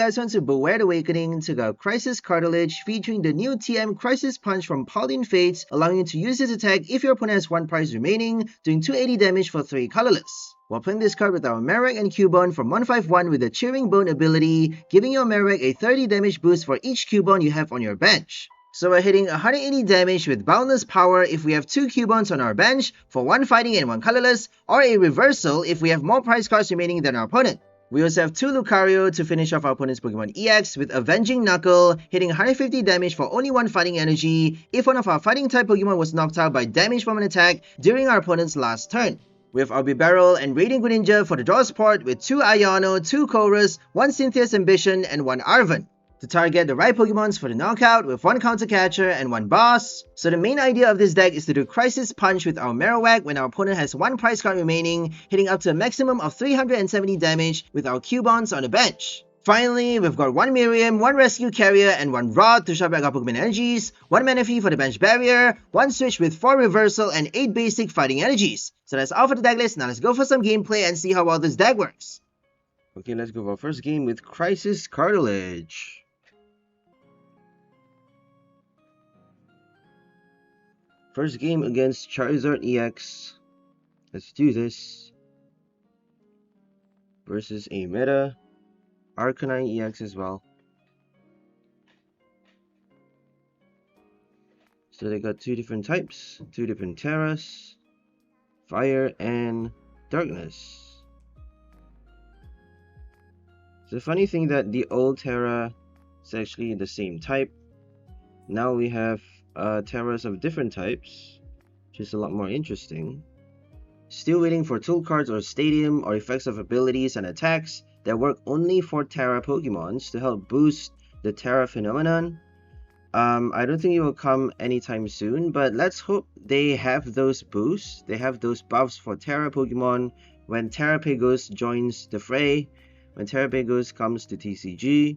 guys, on to 𝑽𝒊𝒐𝒍𝒂𝒂𝒏 took out Crisis Cartilage featuring the new TM Crisis Punch from Paladin Fates, allowing you to use this attack if your opponent has 1 prize remaining, doing 280 damage for 3 colorless. While playing this card with our Marowak and Cubone from 151 with the Cheering Bone ability, giving your Marowak a 30 damage boost for each Cubone you have on your bench. So we're hitting 180 damage with Boundless Power if we have 2 Cubones on our bench for 1 fighting and 1 colorless, or a reversal if we have more prize cards remaining than our opponent. We also have 2 Lucario to finish off our opponent's Pokemon EX with Avenging Knuckle, hitting 150 damage for only 1 fighting energy if one of our fighting type Pokemon was knocked out by damage from an attack during our opponent's last turn. We have our Bibarel and Radiant Greninja for the draw support with 2 Iono, 2 Chorus, 1 Cynthia's Ambition, and 1 Arven. To target the right Pokemons for the knockout with 1 Counter Catcher and 1 Boss. So the main idea of this deck is to do Crisis Punch with our Marowak when our opponent has 1 prize card remaining, hitting up to a maximum of 370 damage with our Cubones on the bench. Finally, we've got 1 Miriam, 1 Rescue Carrier, and 1 Rod to shove back our Pokemon energies, 1 Manaphy for the bench barrier, 1 Switch with 4 Reversal, and 8 basic fighting energies. So that's all for the deck list. Now let's go for some gameplay and see how well this deck works. Okay, let's go for our first game with Crisis Cartilage. First game against Charizard EX. Let's do this. Versus a meta Arcanine EX as well. So they got 2 different types, 2 different Terras, Fire and Darkness. It's a funny thing that the old Terra is actually the same type. Now we have Terras of different types, which is a lot more interesting. Still waiting for tool cards or stadium or effects of abilities and attacks that work only for Terra Pokemons to help boost the Terra phenomenon. I don't think it will come anytime soon, but let's hope they have those boosts, they have those buffs for Terra Pokemon when Terrapagos joins the fray, when Terrapagos comes to TCG.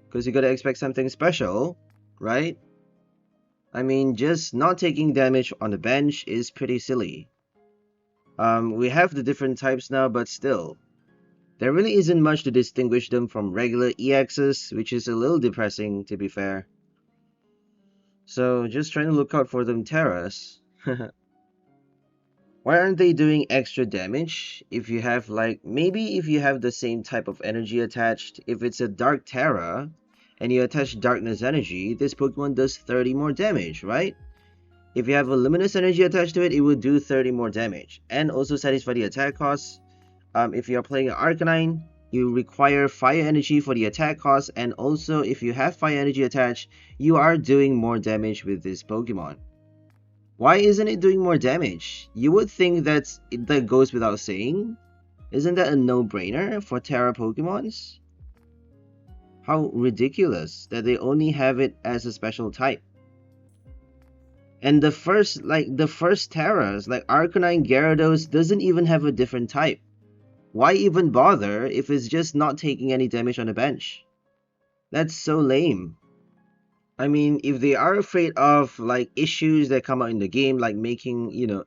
Because you gotta expect something special, right? I mean, just not taking damage on the bench is pretty silly. We have the different types now, but still, there really isn't much to distinguish them from regular EXs, which is a little depressing, to be fair. So, just trying to look out for them Terras. Why aren't they doing extra damage? If you have, like, maybe if you have the same type of energy attached, if it's a Dark Terra, and you attach Darkness Energy, this Pokemon does 30 more damage, right? If you have a Luminous Energy attached to it, it would do 30 more damage. And also satisfy the attack costs. If you are playing an Arcanine, you require Fire Energy for the attack cost. And also, if you have Fire Energy attached, you are doing more damage with this Pokemon. Why isn't it doing more damage? You would think that goes without saying. Isn't that a no-brainer for Terra Pokemons? How ridiculous that they only have it as a special type. And the first Terras, like Arcanine Gyarados, doesn't even have a different type. Why even bother if it's just not taking any damage on the bench? That's so lame. I mean, if they are afraid of like issues that come out in the game, like making, you know,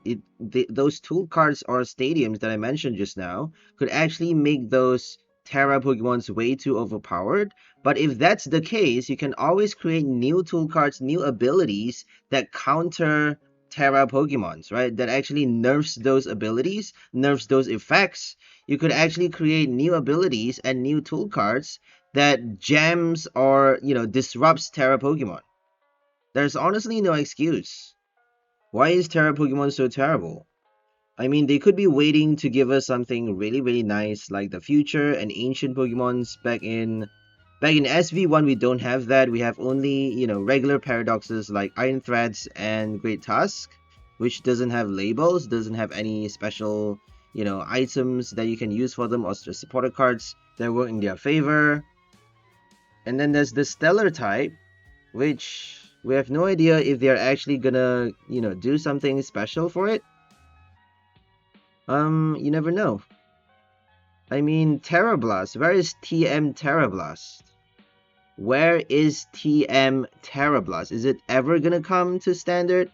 those tool cards or stadiums that I mentioned just now could actually make those Terra Pokemons way too overpowered. But if that's the case, you can always create new tool cards, new abilities that counter Terra Pokemons, right? That actually nerfs those abilities, nerfs those effects. You could actually create new abilities and new tool cards that jams or, you know, disrupts Terra Pokemon. There's honestly no excuse. Why is Terra Pokemon so terrible? I mean, they could be waiting to give us something really, really nice like the future and ancient Pokemons back in SV1. We don't have that. We have only, you know, regular paradoxes like Iron Threads and Great Tusk, which doesn't have labels, doesn't have any special, you know, items that you can use for them or supporter cards that work in their favor. And then there's the Stellar type, which we have no idea if they're actually gonna, you know, do something special for it. You never know. I mean, Terra Blast. Where is TM Terra Blast? Where is TM Terra Blast? Is it ever gonna come to standard?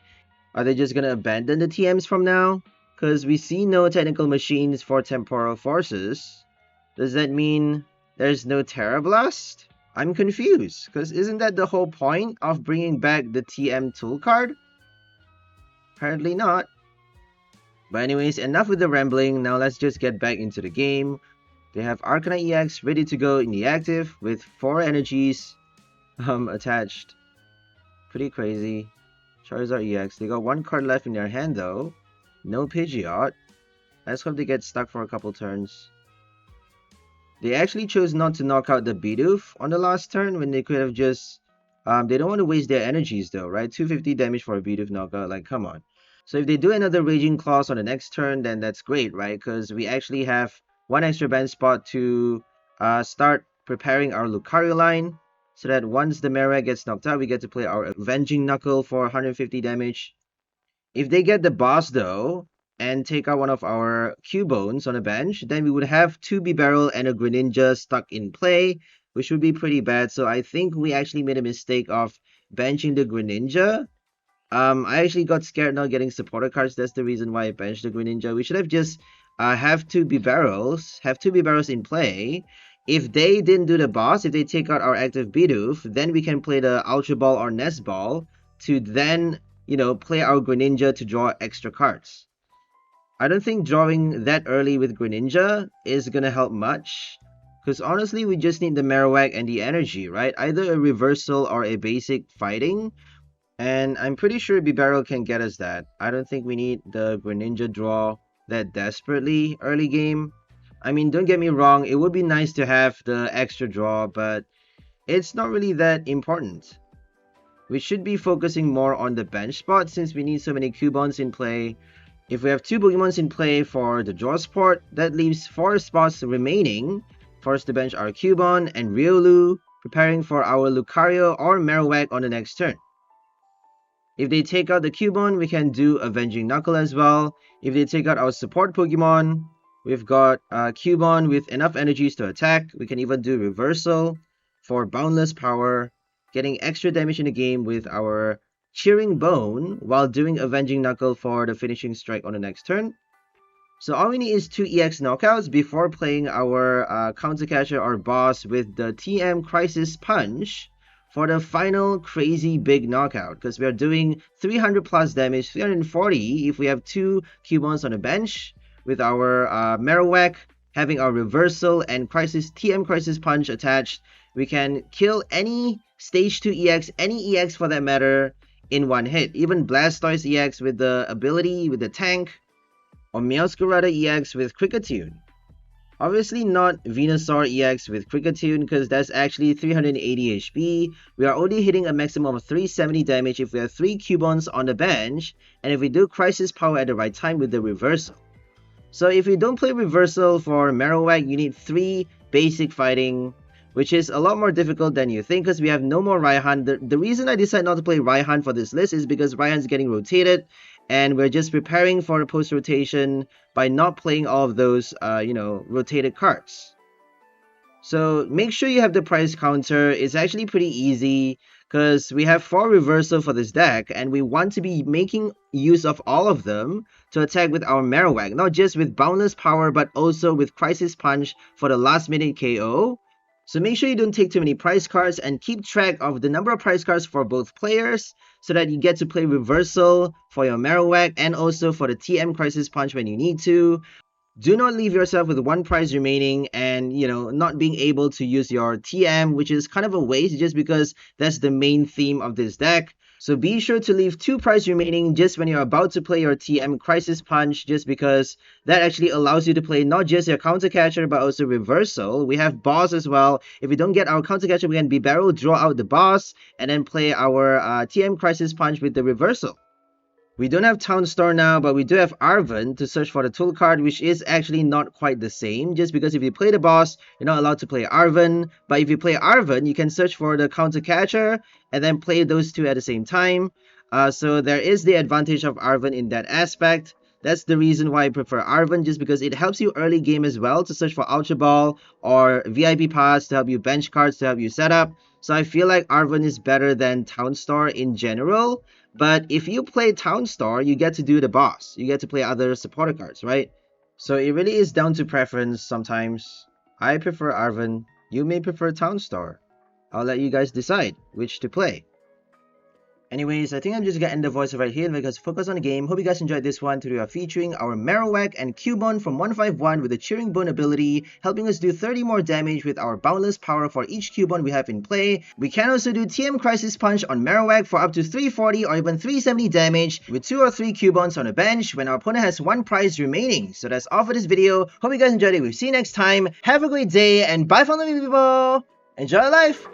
Are they just gonna abandon the TMs from now? Because we see no technical machines for temporal forces. Does that mean There's no Tera Blast? I'm confused, because isn't that the whole point of bringing back the TM tool card? Apparently not. But anyways, enough with the rambling, now let's just get back into the game. They have Arcanine EX ready to go in the active with 4 energies attached. Pretty crazy. Charizard EX. They got 1 card left in their hand though. No Pidgeot. Let's hope they get stuck for a couple turns. They actually chose not to knock out the Bidoof on the last turn when they could have just... they don't want to waste their energies though, right? 250 damage for a Bidoof knockout, like come on. So if they do another Raging Claws on the next turn, then that's great, right? Because we actually have 1 extra bench spot to start preparing our Lucario line. So that once the Marowak gets knocked out, we get to play our Avenging Knuckle for 150 damage. If they get the boss though, and take out one of our Cubones on the bench, then we would have 2 Bibarel and a Greninja stuck in play, which would be pretty bad. So I think we actually made a mistake of benching the Greninja. I actually got scared not getting supporter cards. That's the reason why I benched the Greninja. We should have just have 2 Bibarels in play. If they didn't do the boss, if they take out our active Bidoof, then we can play the Ultra Ball or Nest Ball to then, you know, play our Greninja to draw extra cards. I don't think drawing that early with Greninja is gonna help much. Because honestly, we just need the Marowak and the energy, right? Either a reversal or a basic fighting. And I'm pretty sure Bibarel can get us that. I don't think we need the Greninja draw that desperately early game. I mean, don't get me wrong, it would be nice to have the extra draw, but it's not really that important. We should be focusing more on the bench spot since we need so many Cubons in play. If we have 2 Pokemons in play for the draw spot, that leaves 4 spots remaining for us to bench our Cubone and Riolu, preparing for our Lucario or Marowak on the next turn. If they take out the Cubone, we can do Avenging Knuckle as well. If they take out our support Pokemon, we've got Cubone with enough energies to attack. We can even do Reversal for Boundless Power, getting extra damage in the game with our Cheering Bone while doing Avenging Knuckle for the finishing strike on the next turn. So all we need is 2 EX knockouts before playing our Counter Catcher or boss with the TM Crisis Punch for the final crazy big knockout, because we are doing 300 plus damage, 340 if we have 2 Cubons on the bench, with our Marowak having our Reversal and TM Crisis Punch attached. We can kill any Stage 2 EX, any EX for that matter, in one hit. Even Blastoise EX with the ability, with the tank, or Meowscarada EX with Kricketune. Obviously not Venusaur EX with Kricketune because that's actually 380 HP. We are only hitting a maximum of 370 damage if we have 3 Cubons on the bench, and if we do Crisis Power at the right time with the Reversal. So if you don't play Reversal for Marowak, you need 3 basic fighting, which is a lot more difficult than you think because we have no more Raihan. The reason I decided not to play Raihan for this list is because Raihan's getting rotated, and we're just preparing for the post-rotation by not playing all of those, rotated cards. So make sure you have the price counter. It's actually pretty easy because we have 4 Reversal for this deck, and we want to be making use of all of them to attack with our Marowak. Not just with Boundless Power, but also with Crisis Punch for the last minute KO. So make sure you don't take too many prize cards and keep track of the number of prize cards for both players so that you get to play Reversal for your Marowak and also for the TM Crisis Punch when you need to. Do not leave yourself with 1 prize remaining and, not being able to use your TM, which is kind of a waste just because that's the main theme of this deck. So be sure to leave 2 prize remaining just when you're about to play your TM Crisis Punch, just because that actually allows you to play not just your Counter Catcher but also Reversal. We have Boss as well. If we don't get our Counter Catcher, we can Bibarel, draw out the Boss, and then play our TM Crisis Punch with the Reversal. We don't have Town Store now, but we do have Arven to search for the tool card, which is actually not quite the same, just because if you play the boss, you're not allowed to play Arven. But if you play Arven, you can search for the Counter Catcher and then play those 2 at the same time. So there is the advantage of Arven in that aspect. That's the reason why I prefer Arven, just because it helps you early game as well to search for Ultra Ball or VIP Pass to help you bench cards, to help you set up. So I feel like Arven is better than Town Store in general. But if you play Town Store, you get to do the boss. You get to play other supporter cards, right? So it really is down to preference sometimes. I prefer Arven. You may prefer Townstar. I'll let you guys decide which to play. Anyways, I think I'm just gonna end the voice right here because focus on the game. Hope you guys enjoyed this one. Today we are featuring our Marowak and Cubone from 151 with the Cheering Bone ability, helping us do 30 more damage with our boundless power for each Cubone we have in play. We can also do TM Crisis Punch on Marowak for up to 340 or even 370 damage with 2 or 3 Cubones on the bench when our opponent has 1 prize remaining. So that's all for this video. Hope you guys enjoyed it. We'll see you next time. Have a great day and bye from the people. Enjoy life.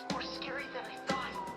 It's more scary than I thought.